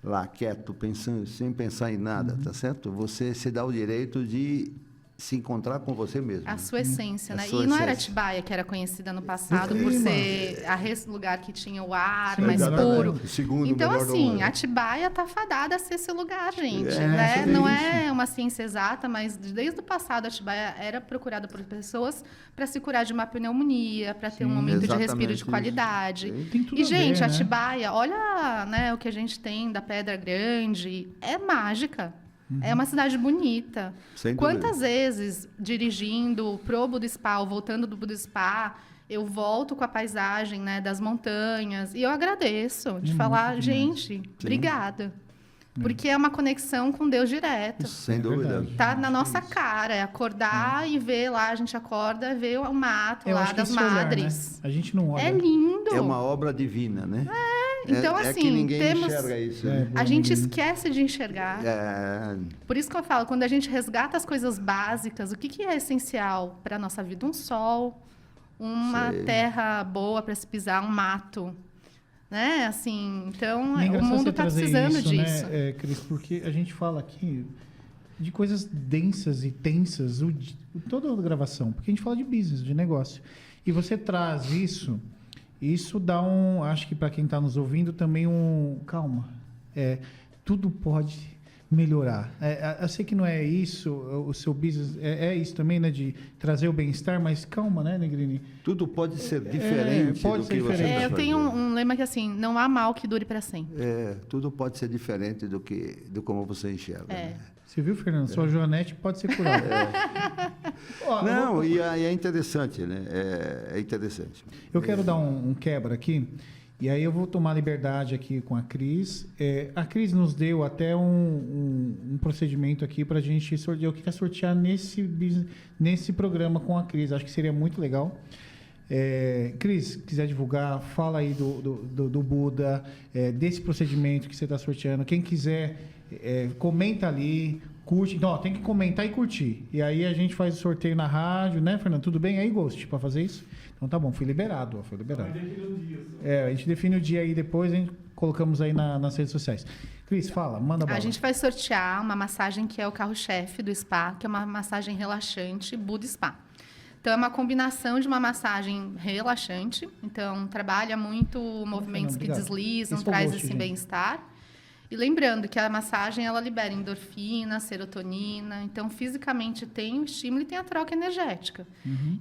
lá quieto, pensando, sem pensar em nada, tá certo? Você se dá o direito de se encontrar com você mesmo. A sua essência, né? sua E não era essência. Atibaia, que era conhecida no passado Sim, por mano. ser lugar que tinha o ar Sim, mais exatamente. puro. O segundo Então, melhor do assim, mundo. Atibaia tá fadada a ser esse lugar, gente. É, Né? isso Não é é uma ciência exata, mas desde o passado Atibaia era procurada por pessoas para se curar de uma pneumonia, para ter um momento de exatamente respiro de isso. qualidade. Tem tudo E, a ver, gente, né? Atibaia, olha, né, o que a gente tem da Pedra Grande, é mágica. É uma cidade bonita. Sem dúvida. Quantas vezes, dirigindo pro Budispa ou voltando do Budispa, eu volto com a paisagem, né, das montanhas e eu agradeço de falar, muito gente, obrigada. Porque é uma conexão com Deus direto. Sem dúvida. verdade. Tá na nossa cara, é acordar e ver lá, a gente acorda, vê o mato Eu lá acho que das esse olhar, madres. né? A gente não olha. É lindo. É uma obra divina, né? Então, é assim, que ninguém temos- enxerga isso. É, Né? A gente esquece de enxergar. É, Por isso que eu falo, quando a gente resgata as coisas básicas, o que, que é essencial para a nossa vida? Um sol, uma Sei. terra boa para se pisar, um mato. Né? Assim, então, E é o engraçado mundo você está trazer precisando isso, disso. né, Cris? Porque a gente fala aqui de coisas densas e tensas toda a gravação, porque a gente fala de business, de negócio. E você traz isso dá acho que para quem está nos ouvindo também calma, tudo pode melhorar. Eu sei que não é isso, o seu business é isso também, né, de trazer o bem-estar, mas calma, né, Negrini? tudo pode ser diferente pode do ser que você diferente. está Eu tenho fazendo. um lema que assim, não há mal que dure para sempre. Tudo pode ser diferente do como você enxerga. É. Né? Você viu, Fernando? Sua Joanete pode ser curada. Ó, Não, e é interessante, né? É interessante. Eu quero dar um quebra aqui, e aí eu vou tomar liberdade aqui com a Cris. A Cris nos deu até um procedimento aqui para a gente sortear. Eu queria sortear nesse programa com a Cris. Acho que seria muito legal. Cris, quiser divulgar, fala aí do Buda, desse procedimento que você está sorteando. Quem quiser, comenta ali, curte. Então, ó, tem que comentar e curtir. E aí a gente faz o sorteio na rádio, né, Fernando? Tudo bem aí, Ghost, para fazer isso? Então tá bom, foi liberado, ó, foi liberado. A gente define o dia aí depois, a gente colocamos aí nas redes sociais. Cris, fala, manda bala. A gente vai sortear uma massagem que é o carro-chefe do spa, que é uma massagem relaxante Buda Spa. Então, é uma combinação de uma massagem relaxante. Então, trabalha muito movimentos que obrigado. deslizam, Esse foi o traz gosto, esse gente. bem-estar. E lembrando que a massagem, ela libera endorfina, serotonina. Então, fisicamente tem o estímulo e tem a troca energética.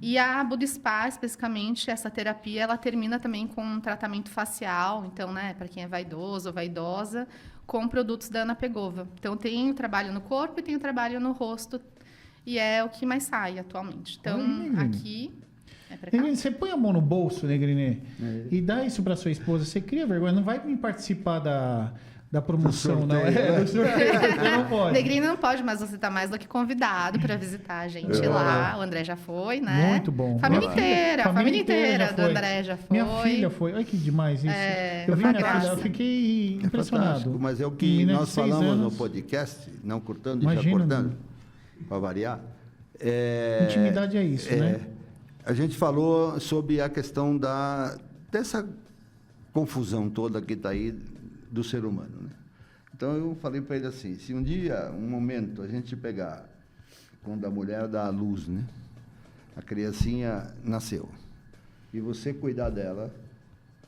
E a Buda Spa, especificamente, essa terapia, ela termina também com um tratamento facial. Então, né, para quem é vaidoso ou vaidosa, com produtos da Ana Pegova. Então, tem o trabalho no corpo e tem o trabalho no rosto. E é o que mais sai atualmente. Então, Olha, aqui é pra cá. Negrini, você põe a mão no bolso, Negrini, e dá isso para sua esposa. Você cria vergonha, não vai me participar da promoção, não. sorteio, Do sorteio, você não pode. Negrina não pode, mas você está mais do que convidado para visitar a gente lá. O André já foi, né? Muito bom. Família Minha inteira, a família inteira já do foi. André já foi. Minha filha foi. Olha que demais isso. Eu vi uma minha filha, graça. eu fiquei É impressionado. fantástico, mas é o que Menina de nós 6 falamos anos. no podcast, não cortando e já Imagina, cortando, né? para variar. Intimidade é isso, né? A gente falou sobre a questão dessa confusão toda que está aí do ser humano. Né? Então, eu falei para ele assim, se um dia, um momento, a gente pegar, quando a mulher dá à luz, né? A criancinha nasceu, e você cuidar dela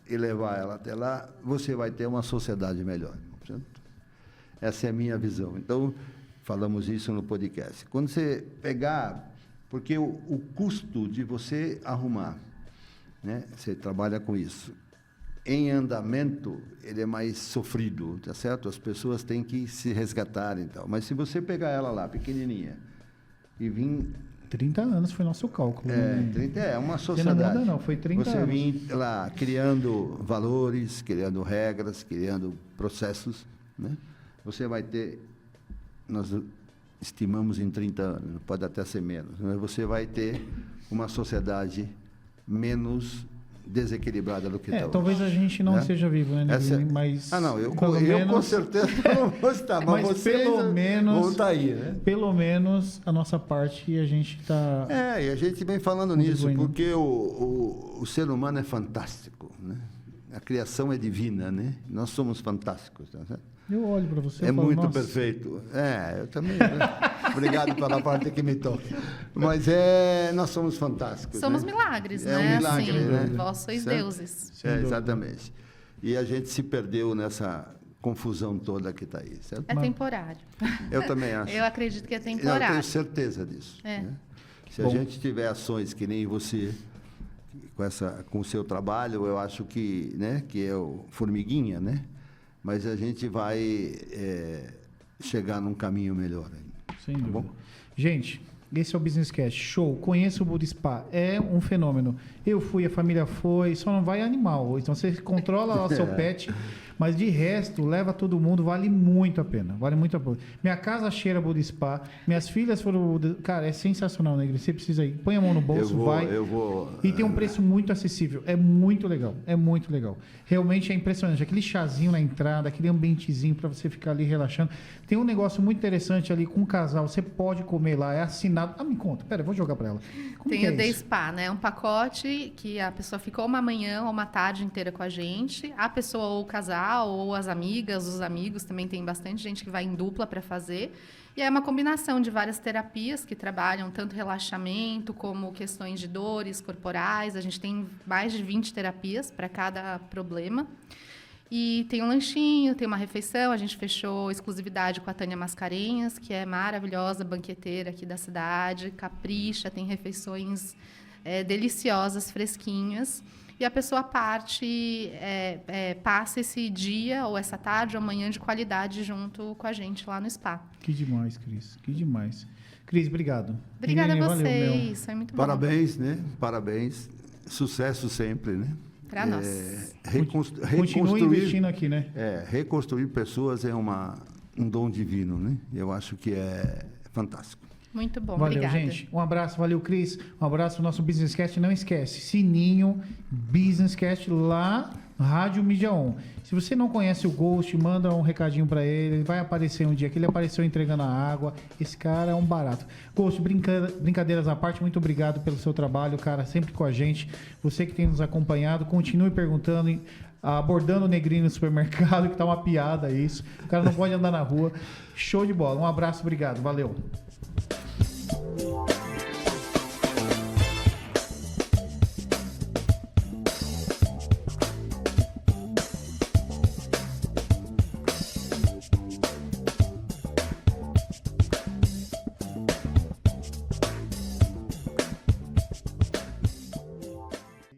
e levar ela até lá, você vai ter uma sociedade melhor. Certo? Essa é a minha visão. Então, falamos isso no podcast. Quando você pegar, porque o custo de você arrumar, né? Você trabalha com isso, em andamento, ele é mais sofrido, tá certo? As pessoas têm que se resgatar e tal. Mas se você pegar ela lá, pequenininha, e vir... 30 anos foi nosso cálculo. 30 é uma Você não sociedade. muda, não, foi 30 Você anos. vir lá criando valores, criando regras, criando processos, né? Você vai ter, nós estimamos em 30 anos, pode até ser menos, mas você vai ter uma sociedade menos desequilibrada do que está hoje. Talvez a gente não né? seja vivo, né, Negrini? Mas não, eu pelo com menos, certeza não vou estar, mas vocês pelo menos, vão estar aí, né? Pelo menos a nossa parte a gente está... E a gente vem falando nisso, contribuindo. porque o ser humano é fantástico, né? A criação é divina, né? Nós somos fantásticos, tá certo? Eu olho para você e É falo, muito nossa, perfeito. Eu também. Né? Obrigado pela parte que me toca. Mas nós somos fantásticos. Somos né? milagres, É né? um milagre, assim, né? Vós sois Certo? deuses. Exatamente. E a gente se perdeu nessa confusão toda que está aí, certo? É temporário. Eu também acho. Eu acredito que é Eu tenho temporário. certeza disso. É. Né? Se a gente tiver ações que nem você, com o seu trabalho, eu acho que, né, que é o formiguinha, né? Mas a gente vai chegar num caminho melhor ainda. Sem dúvida. Bom? Gente, esse é o Business Cast. Show. Conheça o Buda Spa. É um fenômeno. Eu fui, a família foi. Só não vai animal. Então você controla lá o seu pet. Mas de resto, leva todo mundo. Vale muito a pena. Vale muito a pena. Minha casa cheira Buda Spa. Minhas filhas foram... Cara, é sensacional, né? Você precisa ir. Põe a mão no bolso, vai. Eu vou... E tem um preço muito acessível. É muito legal. É muito legal. Realmente é impressionante. Aquele chazinho na entrada, aquele ambientezinho para você ficar ali relaxando. Tem um negócio muito interessante ali com o casal. Você pode comer lá. É assinado. Me conta. Pera, eu vou jogar para ela. Como Tem que é o Day isso? Spa, né? Um pacote que a pessoa ficou uma manhã ou uma tarde inteira com a gente. A pessoa ou o casal, ou as amigas, os amigos, também tem bastante gente que vai em dupla para fazer. E é uma combinação de várias terapias que trabalham tanto relaxamento como questões de dores corporais. A gente tem mais de 20 terapias para cada problema. E tem um lanchinho, tem uma refeição. A gente fechou exclusividade com a Tânia Mascarenhas, que é maravilhosa banqueteira aqui da cidade. Capricha, tem refeições deliciosas, fresquinhas. E a pessoa passa esse dia, ou essa tarde, ou amanhã de qualidade junto com a gente lá no spa. Que demais, Cris. Que demais. Cris, obrigado. Obrigada a Irene, vocês. valeu, meu. Foi muito bom. Parabéns, né? Parabéns. Sucesso sempre, né? Para nós. Continue investindo aqui, né? Reconstruir pessoas é um dom divino, né? Eu acho que é fantástico. Muito bom, Valeu, obrigada. gente. Um abraço, valeu, Cris. Um abraço no nosso Business Cast. Não esquece, sininho, Business Cast lá no Rádio Mídia On. Se você não conhece o Ghost, manda um recadinho para ele. Ele vai aparecer um dia que ele apareceu entregando a água. Esse cara é um barato. Ghost, brincadeiras à parte, muito obrigado pelo seu trabalho, cara, sempre com a gente. Você que tem nos acompanhado, continue perguntando, abordando o Negrini no supermercado, que tá uma piada isso. O cara não pode andar na rua. Show de bola. Um abraço, obrigado. Valeu.